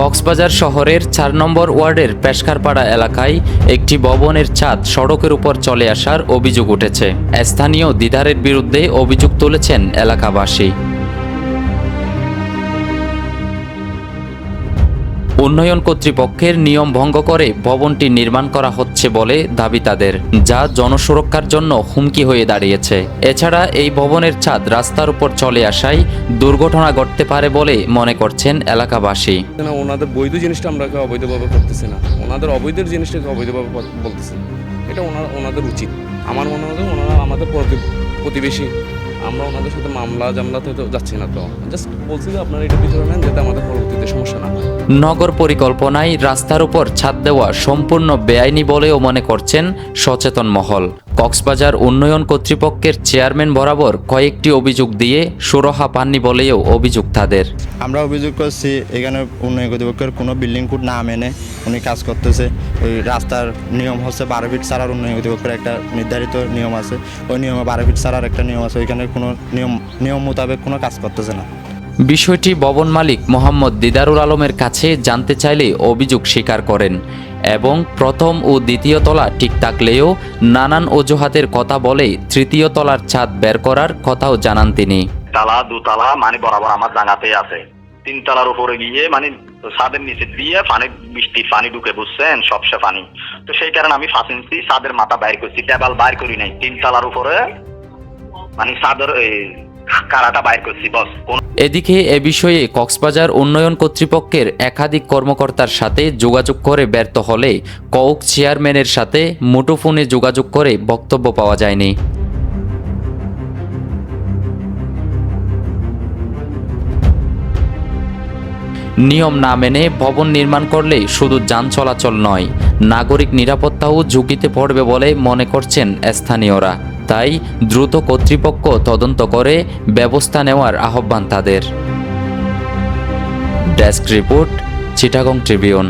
কক্সবাজার শহরের ৪ নম্বর ওয়ার্ডের পেশকারপাড়া এলাকায় একটি ভবনের ছাদ সড়কের উপর চলে আসার অভিযোগ উঠেছে। স্থানীয় দিদারের বিরুদ্ধে অভিযোগ তুলেছেন এলাকাবাসী। উন্নয়ন কর্তৃপক্ষের নিয়ম ভঙ্গ করে ভবনটি নির্মাণ করা হচ্ছে বলে দাবি তাদের, যা জনসুরক্ষার জন্য হুমকি হয়ে দাঁড়িয়েছে। এছাড়া এই ভবনের ছাদ রাস্তার উপর চলে আসায় দুর্ঘটনা ঘটতে পারে বলে মনে করছেন এলাকাবাসী। ওনাদের বৈধ জিনিসটা আমরা অবৈধভাবে করতেছি না, ওনাদের অবৈধ জিনিসটাকে অবৈধভাবে বলতেছি, এটা ওনাদের উচিত। আমার মনে হয় ওনারা আমাদের প্রতিবেশী, আমরা ওনাদের সাথে মামলা জামলাতে তো যাচ্ছি না, তো জাস্ট বলছি যে আপনারা এটা ভিতরে নেন যাতে আমাদের পরবর্তীতে সমস্যা না হয়। নগর পরিকল্পনায় রাস্তার উপর ছাদ দেওয়া সম্পূর্ণ বেআইনি বলেও মনে করছেন সচেতন মহল। কক্সবাজার উন্নয়ন কর্তৃপক্ষের চেয়ারম্যান বরাবর কয়েকটি অভিযোগ দিয়ে সুরাহা পাননি বলেও অভিযোগ তাদের। আমরা অভিযোগ করছি এখানে উন্নয়ন কর্তৃপক্ষের কোনো বিল্ডিং কোড না মেনে উনি কাজ করতেছে। ওই রাস্তার নিয়ম হচ্ছে 12 ফিট ছাড়ার, উন্নয়ন কর্তৃপক্ষের একটা নির্ধারিত নিয়ম আছে, ওই নিয়মে 12 ফিট ছাড়ার একটা নিয়ম আছে, ওইখানে কোনো নিয়ম মোতাবেক কোনো কাজ করতেছে না। বিষয়টি ভবন মালিক মোহাম্মদ দিদারুল আলমের কাছে জানতে চাইলে অভিযোগ স্বীকার করেন এবং প্রথম ও দ্বিতীয় তলা ঠিক থাকলেও নানান অজুহাতের কথা বলে তৃতীয় তলার ছাদ বের করার কথাও জানান তিনি। তালা দুতলা মানে বরাবর আমার জায়গাতে আছে, 3 তলার উপরে গিয়ে মানে ছাদের নিচে দিয়ে পানি, বৃষ্টির পানি ঢুকে, বুঝছেন, সবসে পানি। তো সেই কারণে আমি 5 ইঞ্চি ছাদের মাথা বাইর করছি, টেবাল বাইর করি নাই, 3 তলার উপরে মানে ছাদের কারাটা বাইর করছি বস। এদিকে এ বিষয়ে কক্সবাজার উন্নয়ন কর্তৃপক্ষের একাধিক কর্মকর্তার সাথে যোগাযোগ করে ব্যর্থ হলে কওক চেয়ারম্যানের সাথে মুঠোফোনে যোগাযোগ করে বক্তব্য পাওয়া যায়নি। নিয়ম না মেনে ভবন নির্মাণ করলে শুধু যান চলাচল নয়, নাগরিক নিরাপত্তাও ঝুঁকিতে পড়বে বলে মনে করছেন স্থানীয়রা। তাই দ্রুত কর্তৃপক্ষ তদন্ত করে ব্যবস্থা নেওয়ার আহ্বান তাদের। Desk report, Chittagong Tribune.